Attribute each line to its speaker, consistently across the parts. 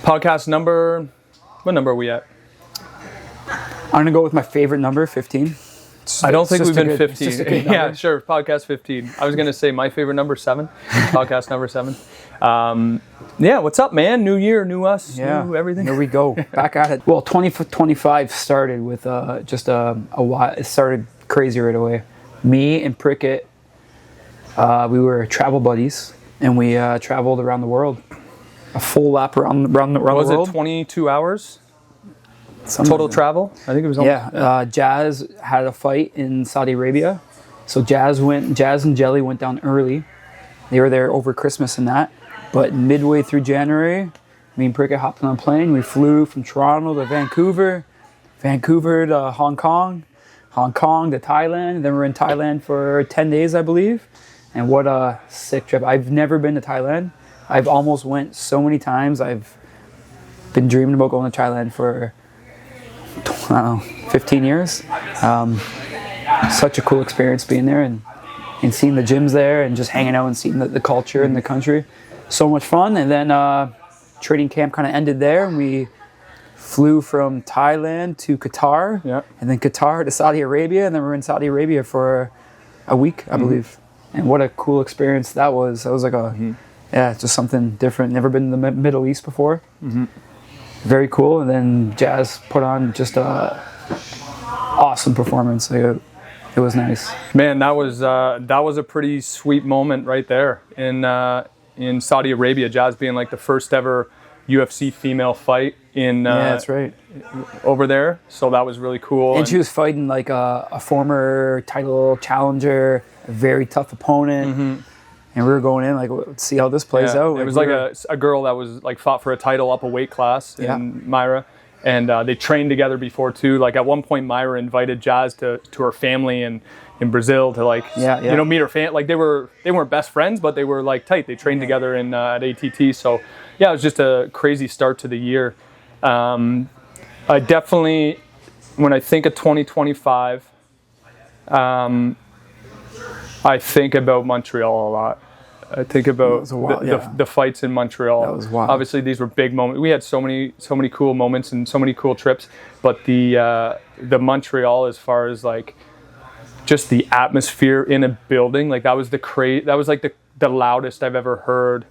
Speaker 1: Podcast number, what number are we at?
Speaker 2: I'm going to go with my favorite number, 15.
Speaker 1: I don't think we've been 15. Yeah, sure. Podcast 15. I was going to say my favorite number, 7. Podcast number 7. Yeah, what's up, man? New year, new us, new everything.
Speaker 2: Here we go. Back at it. Well, 2025 started with just a while. It started crazy right away. Me and Prickett, we were travel buddies, and we traveled around the world. A full lap around the world.
Speaker 1: Was it 22 hours? Total travel? I think it was almost.
Speaker 2: Jazz had a fight in Saudi Arabia. So Jazz and Jelly went down early. They were there over Christmas and that. But midway through January, me and Prickett hopped on a plane. We flew from Toronto to Vancouver to Hong Kong to Thailand. Then we're in Thailand for 10 days, I believe. And what a sick trip. I've never been to Thailand. I've almost went so many times. I've been dreaming about going to Thailand for 15 years. Such a cool experience being there and seeing the gyms there and just hanging out and seeing the culture and the country. So much fun. And then training camp kind of ended there, and we flew from Thailand to Qatar, and then Qatar to Saudi Arabia, and then we're in Saudi Arabia for a week, I believe. And what a cool experience that was. That was like just something different. Never been in the Middle East before. Very cool. And then Jazz put on just a awesome performance. It was nice.
Speaker 1: Man, that was a pretty sweet moment right there in Saudi Arabia. Jazz being like the first ever UFC female fight in
Speaker 2: that's right,
Speaker 1: over there. So that was really cool.
Speaker 2: And she was fighting like a former title challenger, a very tough opponent. And we were going in like, let's see how this plays out.
Speaker 1: It was like a girl that was like fought for a title up a weight class in Myra. And they trained together before too. Like at one point, Myra invited Jazz to her family in Brazil to meet her family. Like they weren't best friends, but they were like tight. They trained together at ATT. So yeah, it was just a crazy start to the year. I definitely, when I think of 2025, I think about Montreal a lot. I think about the fights in Montreal.
Speaker 2: That was wild.
Speaker 1: Obviously, these were big moments. We had so many cool moments and so many cool trips. But the Montreal, as far as like just the atmosphere in a building, like that was like the loudest I've ever heard.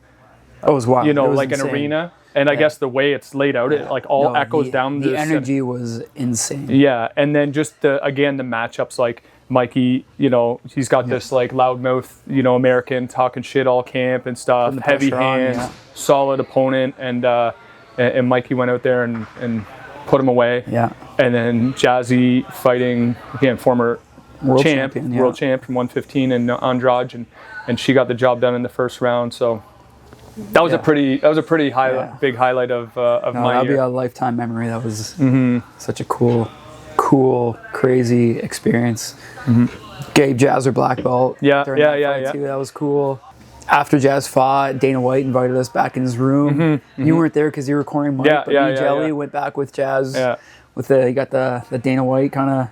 Speaker 2: That was wild.
Speaker 1: You know, like insane. An arena. And I guess the way it's laid out, it like all echoes down.
Speaker 2: The energy was insane.
Speaker 1: Yeah, and then just the matchups, like Mikey, he's got this like loudmouth, American talking shit all camp and stuff, heavy hands, solid opponent, and Mikey went out there and put him away. Yeah. And then Jazzy fighting again, former world champ from 115 and Andrade, and she got the job done in the first round. So that was a pretty big highlight of my year.
Speaker 2: That'll be a lifetime memory. That was such a cool, crazy experience. Gave Jazz her black belt. Too. That was cool. After Jazz fought, Dana White invited us back in his room. You weren't there because you were recording Mike, but me and Jelly went back with Jazz. You got the Dana White kind of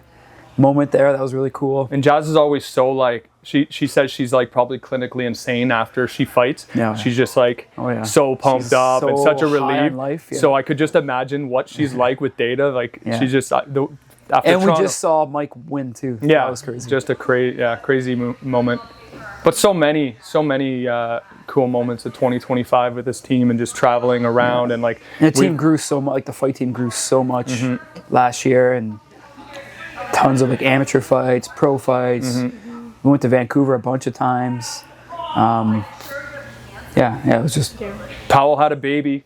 Speaker 2: moment there. That was really cool.
Speaker 1: And Jazz is always so like, she says she's like probably clinically insane after she fights. She's just like so pumped up and such a relief. Life, so I could just imagine what she's like with Data. Like she's just after Toronto.
Speaker 2: We just saw Mike win too.
Speaker 1: Yeah,
Speaker 2: that was crazy.
Speaker 1: Just a crazy moment. But so many cool moments of 2025 with this team and just traveling around and like.
Speaker 2: And the team grew so much. Like the fight team grew so much last year, and tons of like amateur fights, pro fights. We went to Vancouver a bunch of times. It was just.
Speaker 1: Powell had a baby.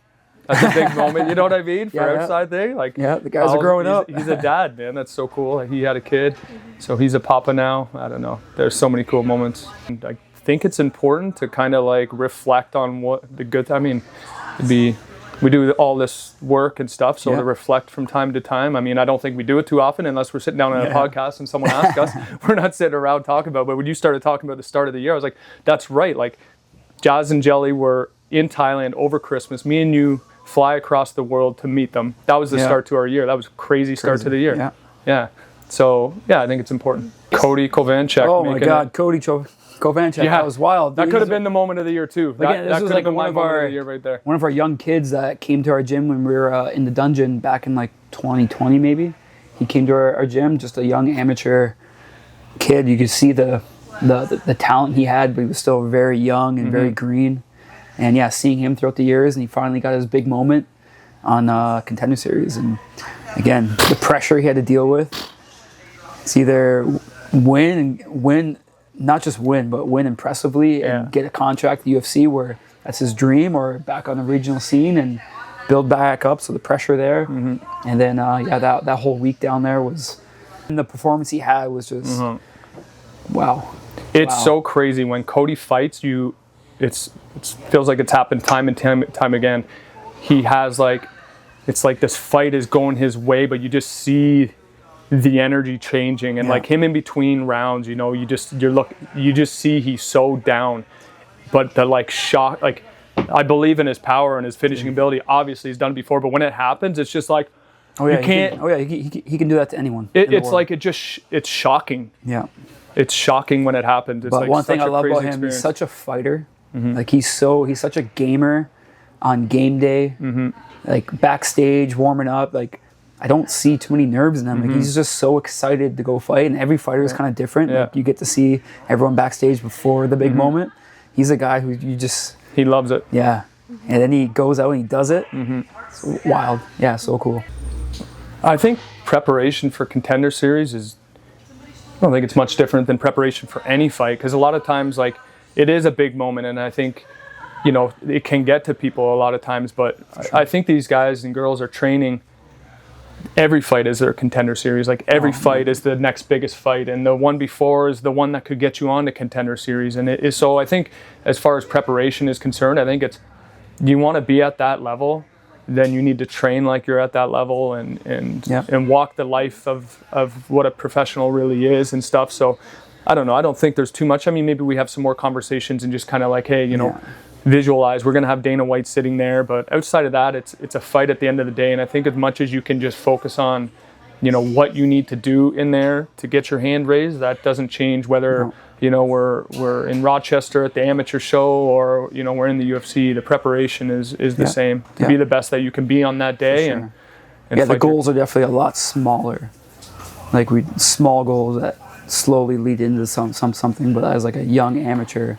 Speaker 1: That's a big moment. You know what I mean? For outside thing, like
Speaker 2: the guys are growing up.
Speaker 1: He's a dad, man. That's so cool. He had a kid, so he's a papa now. I don't know. There's so many cool moments. And I think it's important to kind of like reflect on what the good. I mean, we do all this work and stuff, so to reflect from time to time. I mean, I don't think we do it too often unless we're sitting down on a podcast and someone asks us. We're not sitting around talking about it. But when you started talking about the start of the year, I was like, that's right. Like, Jazz and Jelly were in Thailand over Christmas. Me and you fly across the world to meet them. That was the start to our year. That was a crazy start to the year. Yeah. So, I think it's important. Cody Kovanchuk.
Speaker 2: Oh, my God. Cody Kovanchuk,
Speaker 1: Yeah.
Speaker 2: that was wild.
Speaker 1: That could have been the moment of the year too.
Speaker 2: Again, this was
Speaker 1: could have
Speaker 2: like
Speaker 1: been
Speaker 2: one
Speaker 1: my
Speaker 2: of
Speaker 1: moment
Speaker 2: our
Speaker 1: the year right there.
Speaker 2: one of our young kids that came to our gym when we were in the dungeon back in like 2020 maybe. He came to our gym, just a young amateur kid. You could see the talent he had, but he was still very young and very green. And yeah, seeing him throughout the years, and he finally got his big moment on Contender Series. And again, the pressure he had to deal with. It's either win, not just win, but win impressively and get a contract at the UFC where that's his dream, or back on the regional scene and build back up. So the pressure there. And then, that whole week down there was, and the performance he had was just, wow.
Speaker 1: It's so crazy when Cody fights you. It feels like it's happened time and time again. He has it's like this fight is going his way, but you just see the energy changing, and like him in between rounds, you just see he's so down, but the shock, I believe in his power and his finishing ability. Obviously, he's done it before, but when it happens, it's just like, you can't.
Speaker 2: He can do that to anyone.
Speaker 1: It's like it's shocking.
Speaker 2: Yeah.
Speaker 1: It's shocking when it happens. It's
Speaker 2: but
Speaker 1: like
Speaker 2: one thing I love about him,
Speaker 1: experience.
Speaker 2: he's such a fighter. Like he's such a gamer on game day. Like backstage, warming up. Like I don't see too many nerves in him. Like he's just so excited to go fight, and every fighter is kind of different.
Speaker 1: Yeah.
Speaker 2: Like you get to see everyone backstage before the big moment. He's a guy who
Speaker 1: he loves it.
Speaker 2: Yeah. And then he goes out and he does it. It's wild. Yeah, so cool.
Speaker 1: I think preparation for Contender Series I don't think it's much different than preparation for any fight, because a lot of times it is a big moment, and I think it can get to people a lot of times, but I think these guys and girls are training. Every fight is their Contender Series. Every fight is the next biggest fight, and the one before is the one that could get you on the Contender Series. And it is, so I think as far as preparation is concerned, I think you want to be at that level, then you need to train like you're at that level and walk the life of what a professional really is and stuff. So I don't know. I don't think there's too much. I mean, maybe we have some more conversations and just kind of visualize. We're going to have Dana White sitting there, but outside of that, it's a fight at the end of the day. And I think as much as you can just focus on, what you need to do in there to get your hand raised, that doesn't change whether, we're in Rochester at the amateur show or, we're in the UFC. The preparation is the same. To be the best that you can be on that day.
Speaker 2: Sure. And the goals are definitely a lot smaller. Small goals that slowly lead into something, but as a young amateur,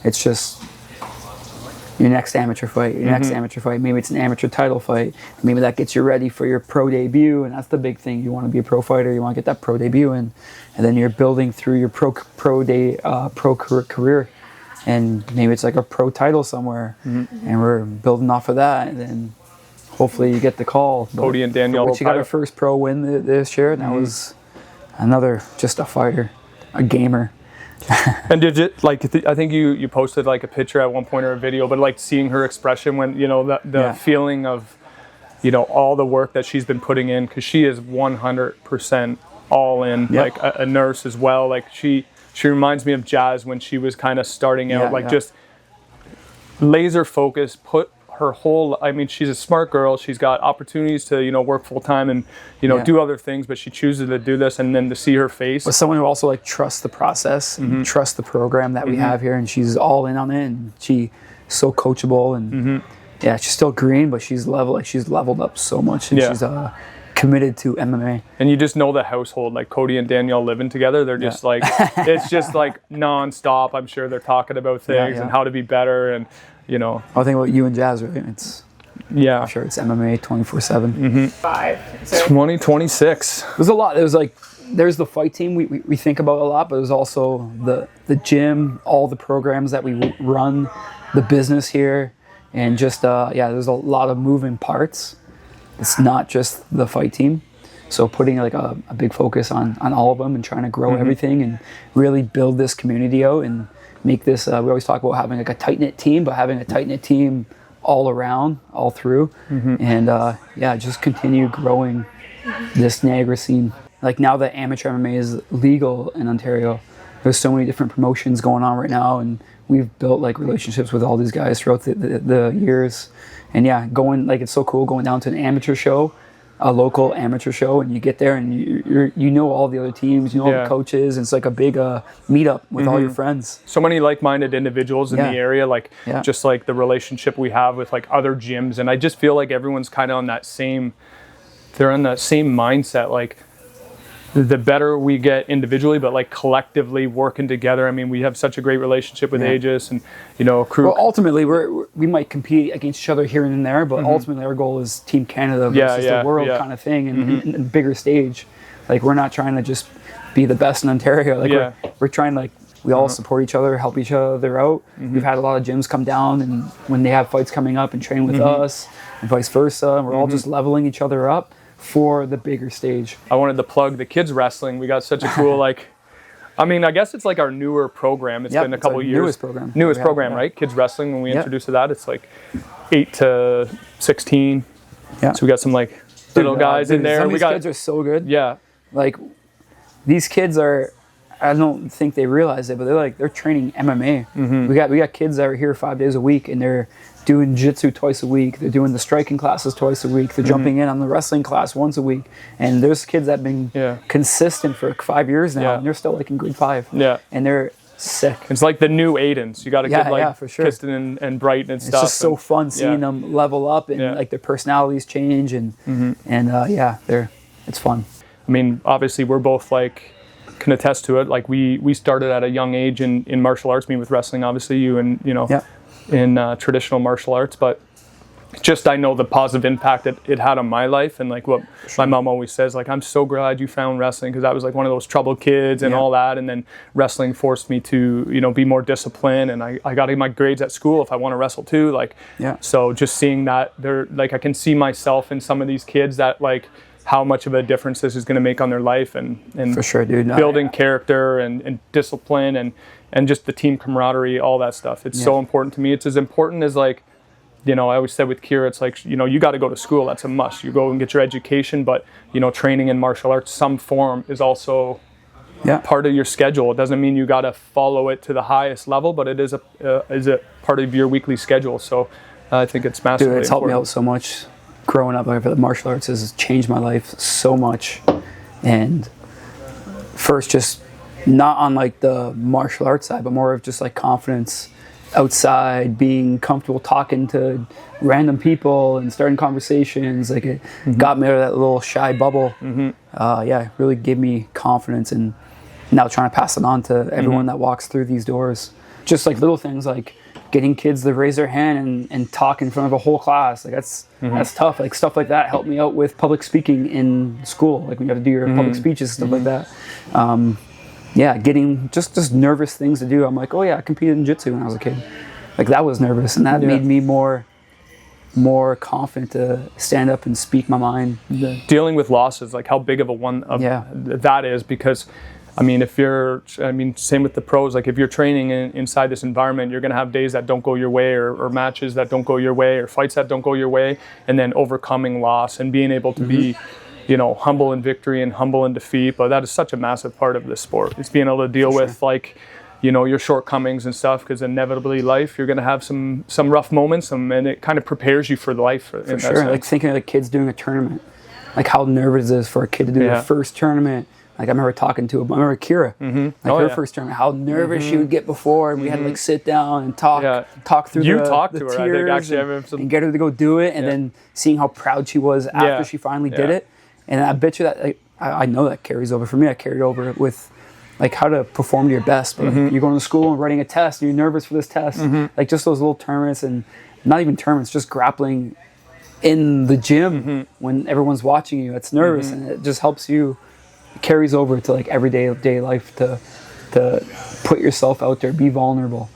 Speaker 2: it's just your next amateur fight, maybe it's an amateur title fight, maybe that gets you ready for your pro debut, and that's the big thing. You want to be a pro fighter, you want to get that pro debut in, and then you're building through your pro career, and maybe it's a pro title somewhere, and we're building off of that, and then hopefully you get the call.
Speaker 1: Cody and Daniel,
Speaker 2: which you got our first pro win this year, and that was another, just a fighter, a gamer.
Speaker 1: And did you I think you posted a picture at one point or a video, but seeing her expression when the feeling of all the work that she's been putting in, because she is 100% all in, like a nurse as well. She reminds me of Jazz when she was kind of starting out, just laser focus, put her whole, she's a smart girl. She's got opportunities to, work full time and, do other things, but she chooses to do this, and then to see her face.
Speaker 2: But someone who also trusts the process and trusts the program that we have here, and she's all in on it, and she's so coachable, and she's still green, but she's leveled up so much, and she's committed to MMA.
Speaker 1: And you just know the household, Cody and Danielle living together, they're just it's just nonstop. I'm sure they're talking about things and how to be better, and
Speaker 2: I think about you and Jazz, right? I'm sure it's MMA 24/7.
Speaker 1: 2026.
Speaker 2: There's a lot. There's the fight team we think about a lot, but there's also the gym, all the programs that we run, the business here, and just there's a lot of moving parts. It's not just the fight team. So putting a big focus on all of them and trying to grow everything and really build this community out and make this, we always talk about having a tight-knit team, but having a tight-knit team all around, all through, and just continue growing this Niagara scene. Now that amateur MMA is legal in Ontario, there's so many different promotions going on right now, and we've built relationships with all these guys throughout the years. And going, it's so cool going down to an amateur show a local amateur show, and you get there and you know all the other teams, you know all the coaches, and it's like a big meetup with all your friends.
Speaker 1: So many like-minded individuals in the area, like just like the relationship we have with like other gyms, and I just feel like everyone's kind of on that same, they're on that same mindset, like the better we get individually, but like collectively working together. I mean, we have such a great relationship with Aegis and, you know, crew.
Speaker 2: Well, ultimately, we might compete against each other here and there, but ultimately our goal is Team Canada versus the world kind of thing, and a bigger stage. Like, we're not trying to just be the best in Ontario. Like, we're trying to, like, we all support each other, help each other out. We've had a lot of gyms come down, and when they have fights coming up and train with us, and vice versa, and we're all just leveling each other up for the bigger stage.
Speaker 1: I wanted to plug the kids wrestling. We got such a cool, like, I mean, I guess it's like our newer program. It's been a couple years. Newest program, right? Kids wrestling, when we introduced to that, it's like 8 to 16. Yeah. So we got some like little guys in there.
Speaker 2: Some of these kids are so good.
Speaker 1: Yeah.
Speaker 2: Like, these kids are, I don't think they realize it, but they're training MMA. We got kids that are here 5 days a week, and they're doing jiu-jitsu twice a week. They're doing the striking classes twice a week. They're jumping in on the wrestling class once a week. And there's kids that have been consistent for 5 years now, and they're still like in grade 5. Yeah. And they're sick.
Speaker 1: It's like the new Aidens. You got to get like for sure. Kiston and Brighton and stuff.
Speaker 2: It's just so fun seeing them level up and like their personalities change and it's fun.
Speaker 1: I mean, obviously we're both like can attest to it. Like we started at a young age in martial arts, me with wrestling, obviously you and you know in traditional martial arts, but just I know the positive impact that it had on my life, and like what my mom always says, like, I'm so glad you found wrestling, because I was like one of those troubled kids and all that, and then wrestling forced me to, you know, be more disciplined, and I got in my grades at school if I want to wrestle too, like so just seeing that there, like I can see myself in some of these kids that like how much of a difference this is going to make on their life, and
Speaker 2: for sure, dude.
Speaker 1: Building character and discipline and just the team camaraderie, all that stuff. It's so important to me. It's as important as like, you know, I always said with Kira, it's like, you know, you got to go to school. That's a must. You go and get your education, but, you know, training in martial arts, some form is also part of your schedule. It doesn't mean you got to follow it to the highest level, but it is a part of your weekly schedule. So I think it's massively important.
Speaker 2: Dude, it's helped me out so much. Growing up, like, the martial arts has changed my life so much. And first, just not on like the martial arts side, but more of just like confidence outside, being comfortable talking to random people and starting conversations. Like, it got me out of that little shy bubble. It really gave me confidence, and now trying to pass it on to everyone that walks through these doors. Just like little things like getting kids to raise their hand and talk in front of a whole class. Like that's tough. Like stuff like that helped me out with public speaking in school. Like when you have to do your public speeches, stuff like that. Getting just nervous things to do. I'm like, oh yeah, I competed in jiu-jitsu when I was a kid. Like that was nervous, and that made me more confident to stand up and speak my mind.
Speaker 1: Dealing with losses, like how big of a one of that is, because I mean, same with the pros. Like if you're training inside this environment, you're going to have days that don't go your way, or matches that don't go your way, or fights that don't go your way, and then overcoming loss and being able to be, you know, humble in victory and humble in defeat. But that is such a massive part of this sport. It's being able to deal with like, you know, your shortcomings and stuff, because inevitably life, you're going to have some rough moments, and it kind of prepares you for life. For sure.
Speaker 2: Like thinking of the kids doing a tournament, like how nervous it is for a kid to do their first tournament. Like I remember talking to Kira, her first tournament, how nervous she would get before, and we had to like sit down and talk through the tears,
Speaker 1: I think, actually,
Speaker 2: and get her to go do it, and then seeing how proud she was after she finally did it. And I bet you that, like, I know that carries over. For me, I carried over with like how to perform to your best. But like, you're going to school and writing a test, and you're nervous for this test. Like just those little tournaments, and not even tournaments, just grappling in the gym when everyone's watching you. It's nervous, and it just helps you. Carries over to like everyday life to put yourself out there, be vulnerable.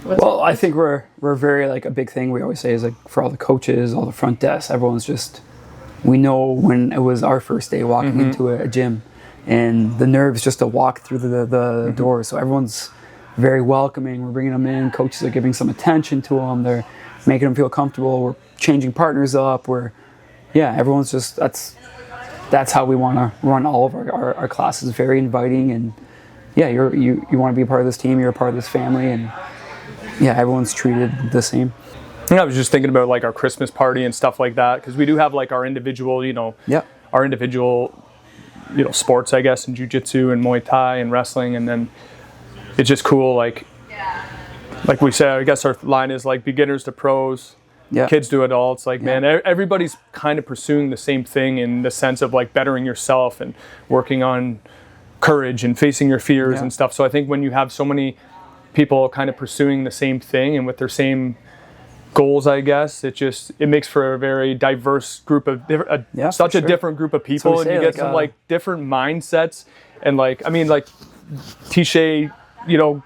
Speaker 2: Well, I think we're very, like, a big thing we always say is like for all the coaches, all the front desks, everyone's just, we know when it was our first day walking into a gym, and the nerves just to walk through the doors. So everyone's very welcoming. We're bringing them in. Coaches are giving some attention to them. They're making them feel comfortable. We're changing partners up. Everyone's just, that's how we want to run all of our classes. Very inviting, and you want to be a part of this team. You're a part of this family, and everyone's treated the same.
Speaker 1: And I was just thinking about like our Christmas party and stuff like that, because we do have like our individual, our individual, sports, I guess, in jiu-jitsu and Muay Thai and wrestling, and then it's just cool, like we said, I guess our line is like beginners to pros, kids to adults. Like, man, everybody's kind of pursuing the same thing in the sense of like bettering yourself and working on courage and facing your fears and stuff. So I think when you have so many people kind of pursuing the same thing and with their same goals, I guess it makes for a very diverse group of such a different group of people, and you get some like different mindsets, and like, I mean, like Tisha,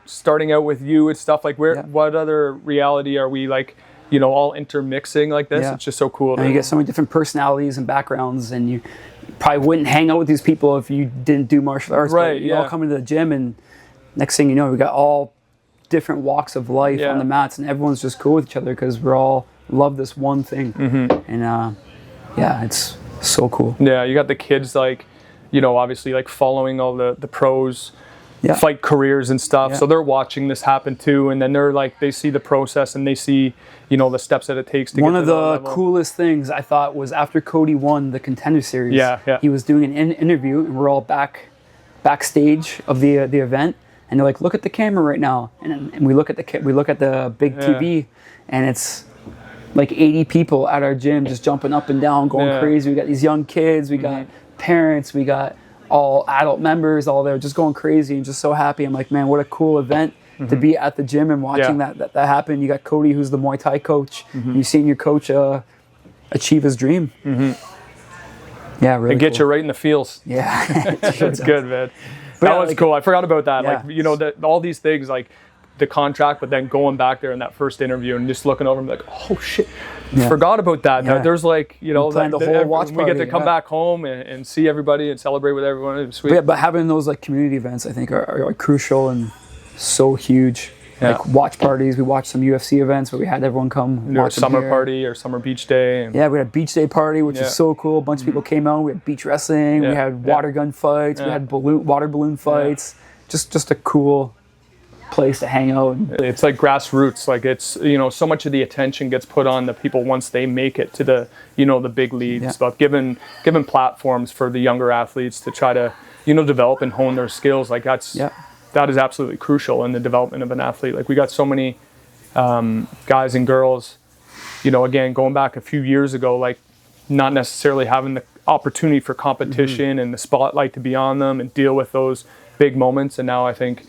Speaker 1: starting out with you and stuff, like what other reality are we like, all intermixing like this? It's just so cool.
Speaker 2: And you get so many different personalities and backgrounds, and you probably wouldn't hang out with these people if you didn't do martial arts.
Speaker 1: Right.
Speaker 2: You all come into the gym, and next thing you know, we got all different walks of life on the mats, and everyone's just cool with each other because we're all love this one thing. And it's so cool.
Speaker 1: Yeah, you got the kids, like, obviously like following all the pros fight careers and stuff, so they're watching this happen too, and then they're like, they see the process and they see the steps that it takes to
Speaker 2: one
Speaker 1: get
Speaker 2: of
Speaker 1: to
Speaker 2: the
Speaker 1: level.
Speaker 2: Coolest things I thought was after Cody won the Contender Series, he was doing an interview, and we're all backstage of the event. And they're like, look at the camera right now, and we look at the big TV, and it's like 80 people at our gym just jumping up and down, going crazy. We got these young kids, we got parents, we got all adult members, all there just going crazy and just so happy. I'm like, man, what a cool event to be at the gym and watching that happen. You got Cody, who's the Muay Thai coach, and you've seen your coach achieve his dream. Yeah, really.
Speaker 1: And get you right in the feels.
Speaker 2: Yeah,
Speaker 1: it's good, man. That was cool. I forgot about that. Like, all these things, like the contract, but then going back there in that first interview and just looking over and like, oh shit, forgot about that. There's like,
Speaker 2: the whole watch
Speaker 1: we get to
Speaker 2: party,
Speaker 1: come back home and see everybody and celebrate with everyone. It was sweet.
Speaker 2: But having those like community events, I think are crucial and so huge. Like watch parties. We watched some UFC events where we had everyone come.
Speaker 1: Watch summer party or summer beach day.
Speaker 2: We had a beach day party, which is so cool. A bunch of people came out. We had beach wrestling. We had water gun fights. We had water balloon fights. Just a cool place to hang out.
Speaker 1: It's like grassroots. Like, it's, so much of the attention gets put on the people once they make it to the the big leagues. But given platforms for the younger athletes to try to develop and hone their skills, like that is absolutely crucial in the development of an athlete. Like, we got so many guys and girls, again, going back a few years ago, like not necessarily having the opportunity for competition and the spotlight to be on them and deal with those big moments. And now I think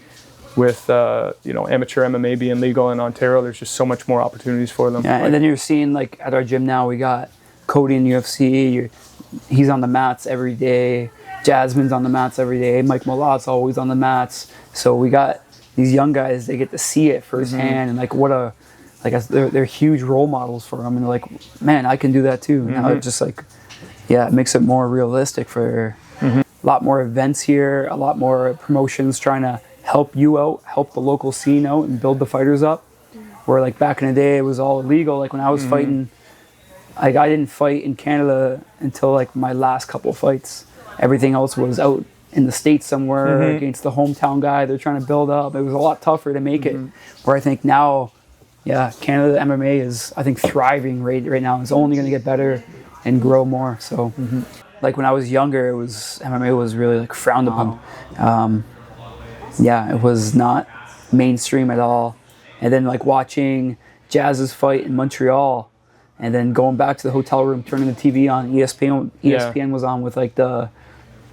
Speaker 1: with amateur MMA being legal in Ontario, there's just so much more opportunities for them.
Speaker 2: And then you're seeing, like, at our gym now, we got Cody in UFC. He's on the mats every day. Jasmine's on the mats every day. Mike Malat's always on the mats. So we got these young guys, they get to see it firsthand, and like they're huge role models for them, and they're like, man, I can do that too. Now it's just like, it makes it more realistic for a lot more events here, a lot more promotions trying to help you out, help the local scene out, and build the fighters up. Where like back in the day, it was all illegal. Like when I was fighting, like I didn't fight in Canada until like my last couple fights. Everything else was out in the States somewhere against the hometown guy they're trying to build up. It was a lot tougher to make it. Where I think now, Canada MMA is, I think, thriving right now. It's only going to get better and grow more. So, like when I was younger, MMA was really like frowned upon. It was not mainstream at all. And then like watching Jazz's fight in Montreal, and then going back to the hotel room, turning the TV on, ESPN was on with like the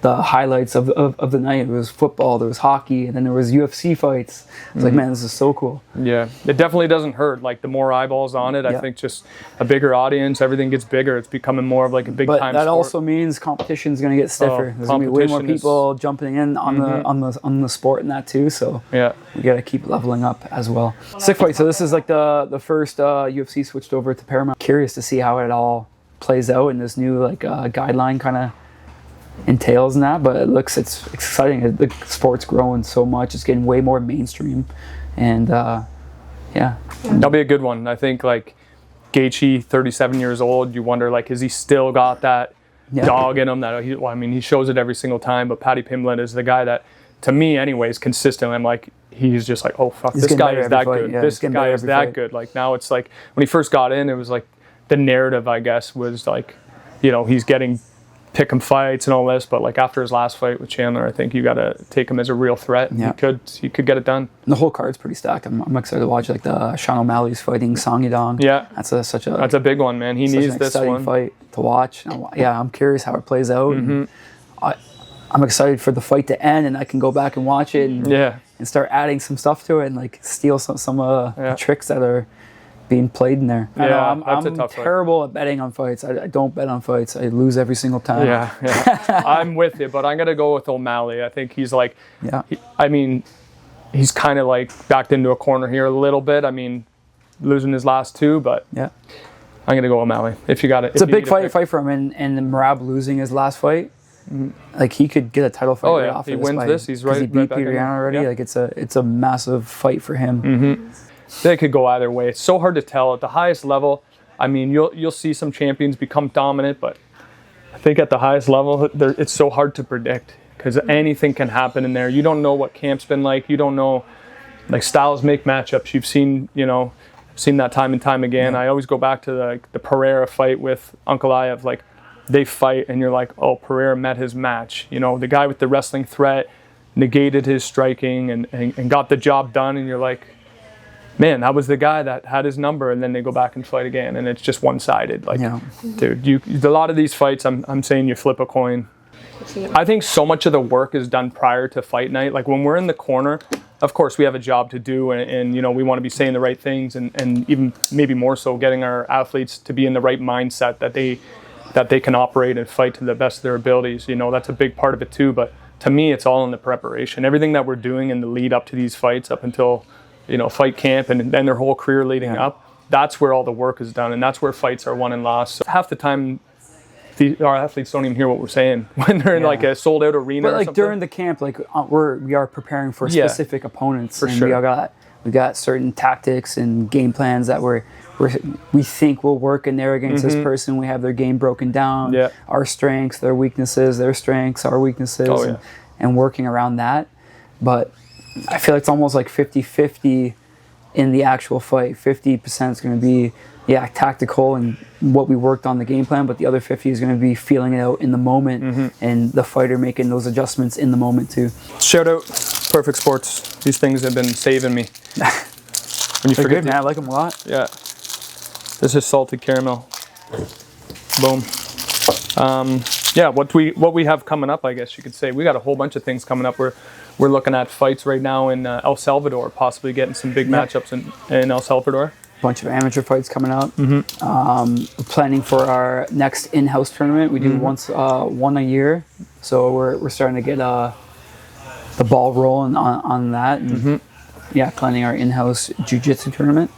Speaker 2: highlights of the night. It was football, there was hockey, and then there was UFC fights. It's like, man, this is so cool. Yeah,
Speaker 1: it definitely doesn't hurt. Like the more eyeballs on it, I think just a bigger audience, everything gets bigger. It's becoming more of like a big time sport.
Speaker 2: But that also means competition's going to get stiffer. There's going to be way more people jumping in on the sport and that too. So we got to keep leveling up as well. Sick fight. So this is like the first UFC switched over to Paramount. Curious to see how it all plays out in this new like guideline kind of entails in that, but it's exciting. The sport's growing so much, it's getting way more mainstream, and
Speaker 1: that'll be a good one. I think like Gaethje, 37 years old, you wonder like, has he still got that dog in him? That he shows it every single time, but Paddy Pimblett is the guy that, to me anyways, consistently, I'm like, he's just like, oh fuck,
Speaker 2: He's
Speaker 1: this
Speaker 2: getting
Speaker 1: guy
Speaker 2: better
Speaker 1: is
Speaker 2: every
Speaker 1: that
Speaker 2: fight.
Speaker 1: good.
Speaker 2: Yeah,
Speaker 1: This
Speaker 2: he's getting
Speaker 1: guy
Speaker 2: better
Speaker 1: is
Speaker 2: every
Speaker 1: that
Speaker 2: fight.
Speaker 1: good. Like now it's like when he first got in, it was like the narrative, I guess, was like, you know, he's getting pick him fights and all this, but like after his last fight with Chandler, I think you got to take him as a real threat.
Speaker 2: Yeah.
Speaker 1: He could get it done.
Speaker 2: And the whole card's pretty stacked. I'm excited to watch like the Sean O'Malley's fighting Song Yadong.
Speaker 1: Yeah,
Speaker 2: that's
Speaker 1: a big one, man. He needs this one
Speaker 2: fight to watch. Yeah, I'm curious how it plays out. And I'm excited for the fight to end, and I can go back and watch it and start adding some stuff to it and like steal some the tricks that are being played in there. I know, I'm terrible at betting on fights. I don't bet on fights. I lose every single time.
Speaker 1: Yeah. I'm with you, but I'm going to go with O'Malley. I think he's like, he's kind of like backed into a corner here a little bit. I mean, losing his last two, but I'm going to go O'Malley. If you got it.
Speaker 2: It's a big fight for him, and Merab losing his last fight, like he could get a title fight right off.
Speaker 1: He wins this. He's right.
Speaker 2: He beat
Speaker 1: back
Speaker 2: Peter Yan already.
Speaker 1: Yeah.
Speaker 2: Like it's a massive fight for him.
Speaker 1: They could go either way. It's so hard to tell at the highest level. I mean, you'll see some champions become dominant, but I think at the highest level, it's so hard to predict because anything can happen in there. You don't know what camp's been like. You don't know, like styles make matchups. You've seen, seen that time and time again. I always go back to the Pereira fight with Uncle Ayev. Like they fight, and you're like, oh, Pereira met his match. The guy with the wrestling threat negated his striking and got the job done, and you're like, man, that was the guy that had his number, and then they go back and fight again, and it's just one-sided. Like, dude, a lot of these fights, I'm saying you flip a coin. I think so much of the work is done prior to fight night. Like when we're in the corner, of course we have a job to do, and we want to be saying the right things, and even maybe more so getting our athletes to be in the right mindset that they can operate and fight to the best of their abilities. That's a big part of it too. But to me, it's all in the preparation. Everything that we're doing in the lead up to these fights, up until fight camp and then their whole career leading up, that's where all the work is done, and that's where fights are won and lost. So half the time, our athletes don't even hear what we're saying when they're in like a sold out arena.
Speaker 2: But like
Speaker 1: or something.
Speaker 2: during the camp, like we are preparing for specific opponents,
Speaker 1: for
Speaker 2: and
Speaker 1: sure.
Speaker 2: we got certain tactics and game plans that we think will work in there against this person. We have their game broken down, our strengths, their weaknesses, their strengths, our weaknesses, and working around that. But I feel like it's almost like 50-50 in the actual fight. 50% is going to be, tactical and what we worked on the game plan, but the other 50 is going to be feeling it out in the moment and the fighter making those adjustments in the moment too.
Speaker 1: Shout out Perfect Sports. These things have been saving me. When you
Speaker 2: They're good, man. I like them a lot.
Speaker 1: Yeah. This is salted caramel. Boom. What we have coming up, I guess you could say. We got a whole bunch of things coming up. We're looking at fights right now in El Salvador, possibly getting some big matchups in El Salvador.
Speaker 2: Bunch of amateur fights coming up. We're planning for our next in-house tournament. We do one a year, so we're starting to get the ball rolling on that. And, planning our in-house jiu-jitsu tournament.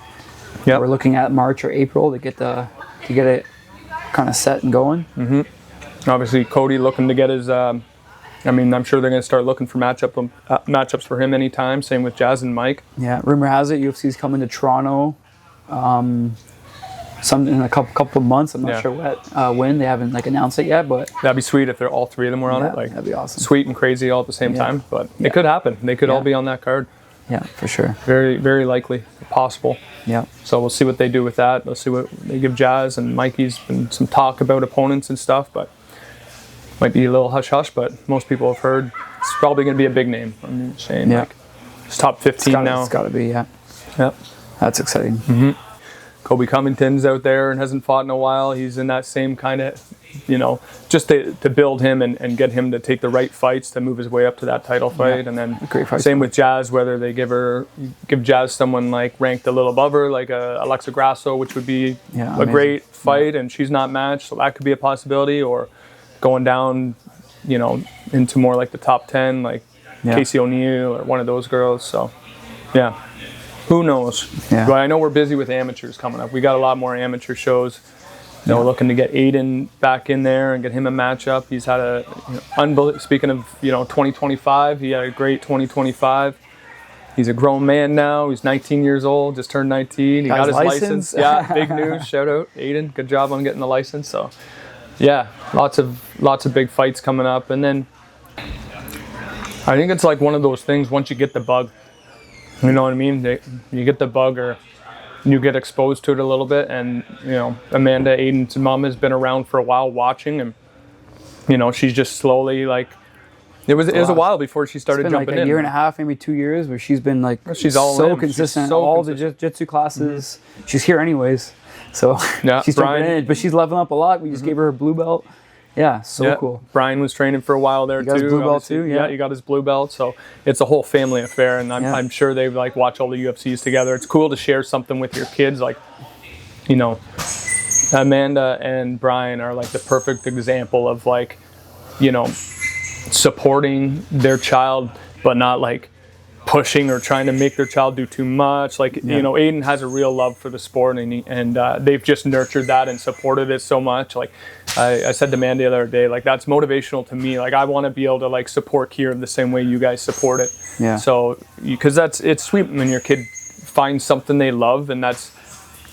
Speaker 1: Yep.
Speaker 2: We're looking at March or April to get it kind of set and going.
Speaker 1: Obviously, Cody looking to get his. I'm sure they're going to start looking for matchups for him anytime. Same with Jazz and Mike. Yeah,
Speaker 2: rumor has it UFC's coming to Toronto. Some in a couple of months. I'm not sure when. They haven't announced it yet, but
Speaker 1: that'd be sweet if all three of them were on it.
Speaker 2: That'd be awesome.
Speaker 1: Sweet and crazy all at the same time, but it could happen. They could all be on that card.
Speaker 2: Yeah, for sure.
Speaker 1: Very, very likely possible.
Speaker 2: Yeah.
Speaker 1: So we'll see what they do with that. We'll see what they give Jazz and Mikey's been some talk about opponents and stuff, but might be a little hush hush. But most people have heard it's probably going to be a big name. I'm saying it's top 15 now.
Speaker 2: It's got to be. Yeah.
Speaker 1: Yep.
Speaker 2: That's exciting.
Speaker 1: Kobe Covington's out there and hasn't fought in a while. He's in that same kind of, just to build him and get him to take the right fights to move his way up to that title fight. And then same with Jazz, whether they give Jazz someone ranked a little above her, like Alexa Grasso, which would be a great fight, and she's not matched, so that could be a possibility. Or going down, into more like the top 10, like Casey O'Neill or one of those girls. So, yeah. Who knows? Yeah. But I know we're busy with amateurs coming up. We got a lot more amateur shows. We're looking to get Aiden back in there and get him a matchup. He's had speaking of 2025, he had a great 2025. He's a grown man now. He's 19 years old, just turned 19. He got his license. Yeah, big news. Shout out Aiden. Good job on getting the license. So, yeah, lots of big fights coming up. And then I think it's like one of those things. Once you get the bug, You know what I mean? You get the bug, or you get exposed to it a little bit, and you know, Amanda, Aiden's mom, has been around for a while watching, and you know, she's just slowly like. It was a while before she started
Speaker 2: It's been
Speaker 1: jumping
Speaker 2: like a
Speaker 1: in.
Speaker 2: year and a half, maybe 2 years, where she's been like
Speaker 1: She's all
Speaker 2: so
Speaker 1: in.
Speaker 2: consistent.
Speaker 1: She's so
Speaker 2: all
Speaker 1: consistent.
Speaker 2: the jiu-jitsu classes. She's here anyways, so
Speaker 1: Yeah,
Speaker 2: she's
Speaker 1: Brian-
Speaker 2: jumping in. But she's leveling up a lot. We just gave her blue belt. Yeah, so cool.
Speaker 1: Brian was training for a while there
Speaker 2: got his
Speaker 1: too.
Speaker 2: blue belt
Speaker 1: obviously.
Speaker 2: too, yeah.
Speaker 1: He got his blue belt. So it's a whole family affair, and I'm sure they like watch all the UFCs together. It's cool to share something with your kids, like, you know, Amanda and Brian are like the perfect example of like, you know, supporting their child, but not like pushing or trying to make their child do too much. Like, you know, Aiden has a real love for the sport, and they've just nurtured that and supported it so much. Like I said to Amanda the other day, like that's motivational to me. Like I want to be able to like support Kieran the same way you guys support it.
Speaker 2: Yeah.
Speaker 1: So, because it's sweet when your kid finds something they love and that's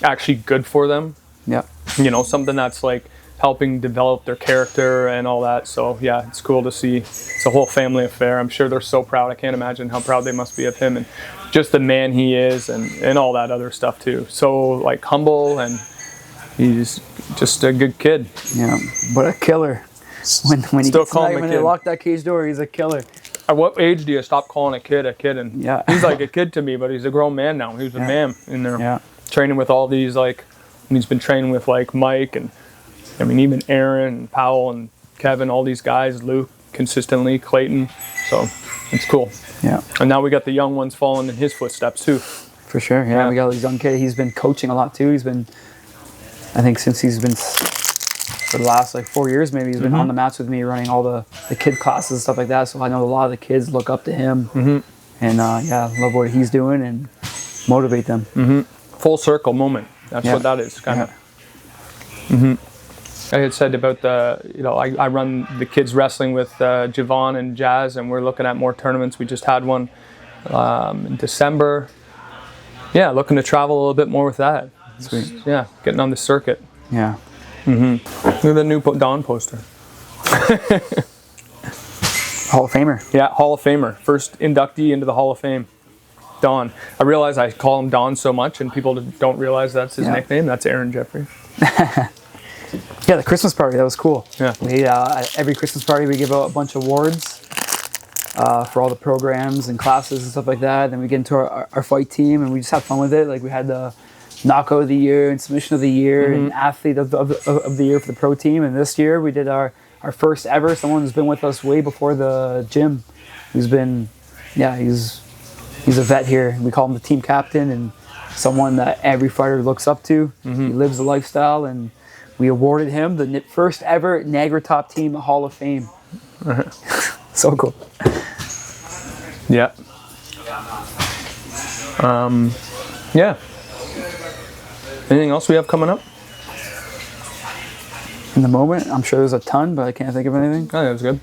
Speaker 1: actually good for them.
Speaker 2: Yeah.
Speaker 1: You know, something that's like helping develop their character and all that. So yeah, it's cool to see. It's a whole family affair. I'm sure they're so proud. I can't imagine how proud they must be of him and just the man he is, and all that other stuff too. So like humble, and he's just a good kid.
Speaker 2: Yeah, but a killer. When he
Speaker 1: Still
Speaker 2: gets
Speaker 1: call him
Speaker 2: tonight,
Speaker 1: a
Speaker 2: when
Speaker 1: kid.
Speaker 2: they lock that cage door, he's a killer.
Speaker 1: At what age do you stop calling a kid a kid? And
Speaker 2: Yeah.
Speaker 1: he's like a kid to me, but he's a grown man now. He's a man in there,
Speaker 2: Yeah.
Speaker 1: training with all these like, and he's been training with like Mike, and I mean even Aaron and Powell and Kevin, all these guys, Luke consistently, Clayton. So it's cool.
Speaker 2: Yeah.
Speaker 1: And now we got the young ones following in his footsteps too.
Speaker 2: For sure. Yeah, we got this young kid. He's been coaching a lot too. He's been, I think since he's been, for the last like 4 years maybe, he's been on the mats with me running all the kid classes and stuff like that. So I know a lot of the kids look up to him, and love what he's doing and motivate them.
Speaker 1: Full circle moment. That's what that is, kind of. I had said about I run the kids wrestling with Javon and Jazz, and we're looking at more tournaments. We just had one in December. Yeah, looking to travel a little bit more with that.
Speaker 2: Sweet.
Speaker 1: Yeah, getting on the circuit.
Speaker 2: Yeah.
Speaker 1: Look at the new Dawn poster.
Speaker 2: Hall of Famer.
Speaker 1: Yeah, Hall of Famer. First inductee into the Hall of Fame. Don. I realize I call him Don so much, and people don't realize that's his nickname. That's Aaron Jeffrey.
Speaker 2: Yeah, the Christmas party, that was cool.
Speaker 1: Yeah.
Speaker 2: We every Christmas party we give out a bunch of awards for all the programs and classes and stuff like that. Then we get into our fight team, and we just have fun with it. Like we had the knockout of the year and submission of the year and athlete of the year for the pro team. And this year we did our first ever. Someone who's been with us way before the gym. Who's been, he's a vet here. We call him the team captain, and someone that every fighter looks up to. He lives the lifestyle, and we awarded him the first ever Niagara Top Team Hall of Fame. So cool.
Speaker 1: Yeah. Yeah. Anything else we have coming up?
Speaker 2: In the moment, I'm sure there's a ton, but I can't think of anything.
Speaker 1: Oh, that was good.